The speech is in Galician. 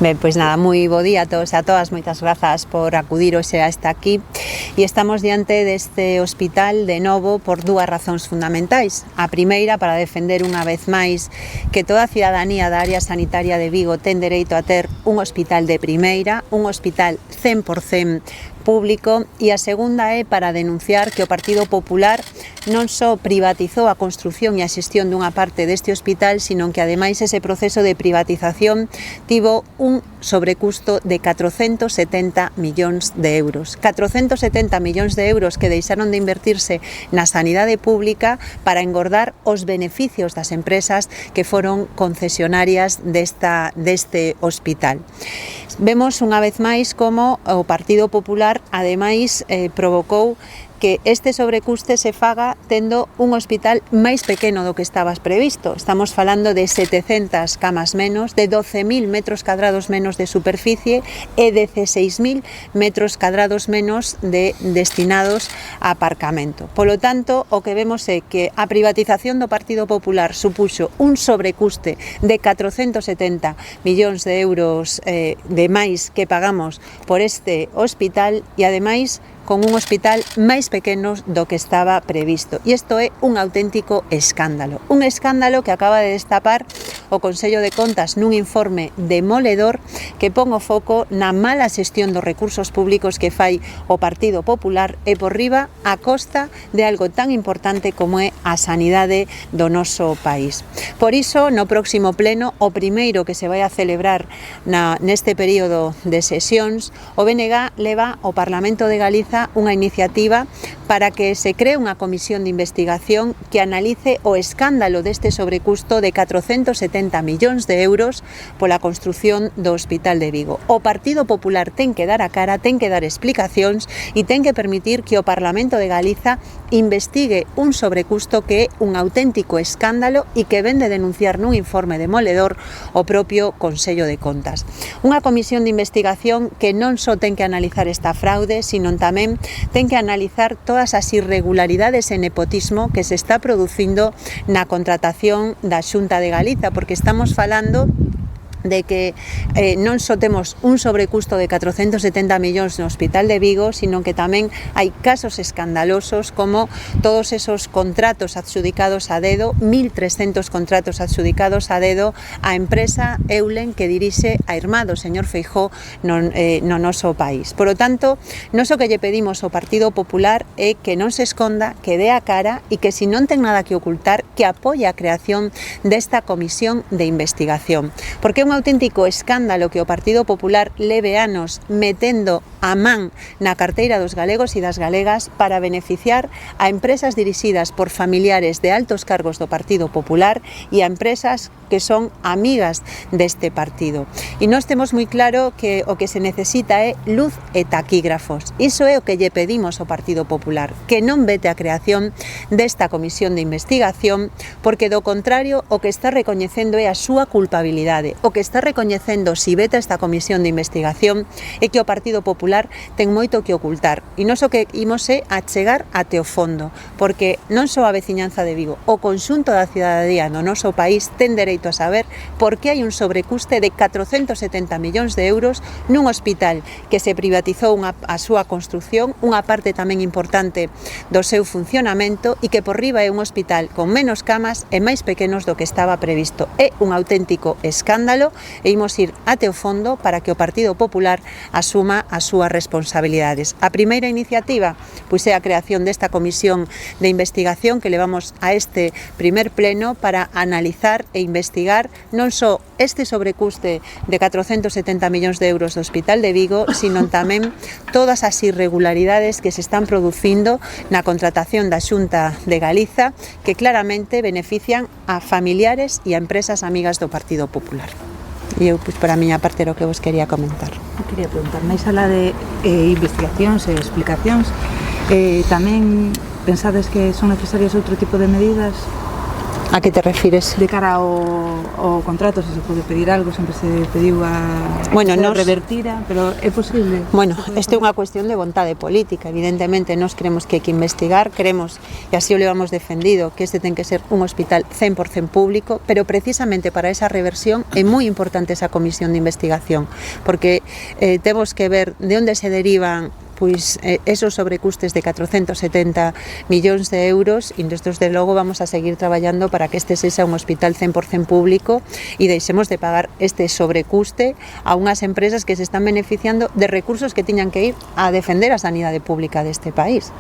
Ben, pois nada, moi bo día a todos e a todas, moitas grazas por acudir hoxe hasta aquí. E estamos diante deste hospital de novo por dúas razóns fundamentais. A primeira, para defender unha vez máis que toda a cidadanía da área sanitaria de Vigo ten dereito a ter un hospital de primeira, un hospital 100% público, e a segunda é para denunciar que o Partido Popular non só privatizou a construción e a xestión dunha parte deste hospital, sino que ademais ese proceso de privatización tivo un sobrecusto de 470 millóns de euros. 470 millóns de euros que deixaron de invertirse na sanidade pública para engordar os beneficios das empresas que foron concesionarias deste hospital. Vemos unha vez máis como o Partido Popular ademais provocou que este sobrecuste se faga tendo un hospital máis pequeno do que estaba previsto. Estamos falando de 700 camas menos, de 12.000 metros cadrados menos de superficie e de 16.000 metros cadrados menos destinados a aparcamento. Polo tanto, o que vemos é que a privatización do Partido Popular supuxo un sobrecuste de 470 millóns de euros de máis que pagamos por este hospital e ademais con un hospital máis pequeno do que estaba previsto. E isto é un auténtico escándalo. Un escándalo que acaba de destapar o Consello de Contas nun informe demoledor que pon o foco na mala xestión dos recursos públicos que fai o Partido Popular e por riba a costa de algo tan importante como é a sanidade do noso país. Por iso, no próximo pleno, o primeiro que se vai a celebrar neste período de sesións, o BNG leva ao Parlamento de Galiza unha iniciativa para que se cree unha comisión de investigación que analice o escándalo deste sobrecusto de 470 millóns de euros pola construción do Hospital de Vigo. O Partido Popular ten que dar a cara, ten que dar explicacións e ten que permitir que o Parlamento de Galiza investigue un sobrecusto que é un auténtico escándalo e que ven de denunciar nun informe demoledor o propio Consello de Contas. Unha comisión de investigación que non só ten que analizar esta fraude, sino tamén ten que analizar todas as irregularidades e nepotismo que se está producindo na contratación da Xunta de Galiza, porque estamos falando de que non só temos un sobrecusto de 470 millóns no Hospital de Vigo, sino que tamén hai casos escandalosos como todos esos contratos adxudicados a dedo, 1.300 contratos adxudicados a dedo á empresa Eulen que dirixe a irmá do señor Feijóo no noso país. Por lo tanto, nós o que lle pedimos ao Partido Popular é que non se esconda, que dé a cara e que se non ten nada que ocultar, que apoie a creación desta comisión de investigación. Porque é un auténtico escándalo que o Partido Popular leve anos metendo a man na carteira dos galegos e das galegas para beneficiar a empresas dirixidas por familiares de altos cargos do Partido Popular e a empresas que son amigas deste partido. E nós temos moi claro que o que se necesita é luz e taquígrafos. Iso é o que lle pedimos ao Partido Popular, que non vete a creación desta comisión de investigación, porque do contrario o que está recoñecendo é a súa culpabilidade. O que está recoñecendo si veta esta comisión de investigación é que o Partido Popular ten moito que ocultar. E nós o que imos é a chegar até o fondo, porque non só a veciñanza de Vigo, o conxunto da cidadanía no noso país ten dereito a saber por que hai un sobrecuste de 470 millóns de euros nun hospital que se privatizou a súa construción, unha parte tamén importante do seu funcionamento e que por riba é un hospital con menos camas e máis pequenos do que estaba previsto. É un auténtico escándalo e imos ir até o fondo para que o Partido Popular asuma as súas responsabilidades. A primeira iniciativa pois é a creación desta comisión de investigación que levamos a este primer pleno para analizar e investigar non só este sobrecuste de 470 millóns de euros do Hospital de Vigo, sino tamén todas as irregularidades que se están producindo na contratación da Xunta de Galiza que claramente benefician a familiares e a empresas amigas do Partido Popular. E eu, pois, para a miña parte, era o que vos quería comentar. Eu quería preguntar, máis alá de investigacións e explicacións, tamén pensades que son necesarias outro tipo de medidas? A que te refires? De cara ao contrato, se pode pedir algo, sempre se pediu Bueno, a revertira, pero é posible? Bueno, isto é unha cuestión de vontade política. Evidentemente, nós creemos que hai que investigar, creemos, e así o levamos defendido, que este ten que ser un hospital 100% público, pero precisamente para esa reversión é moi importante esa comisión de investigación, porque temos que ver de onde se derivan pois esos sobrecustes de 470 millóns de euros e nosotros de logo vamos a seguir traballando para que este sexa un hospital 100% público e deixemos de pagar este sobrecuste a unhas empresas que se están beneficiando de recursos que tiñan que ir a defender a sanidade pública deste país.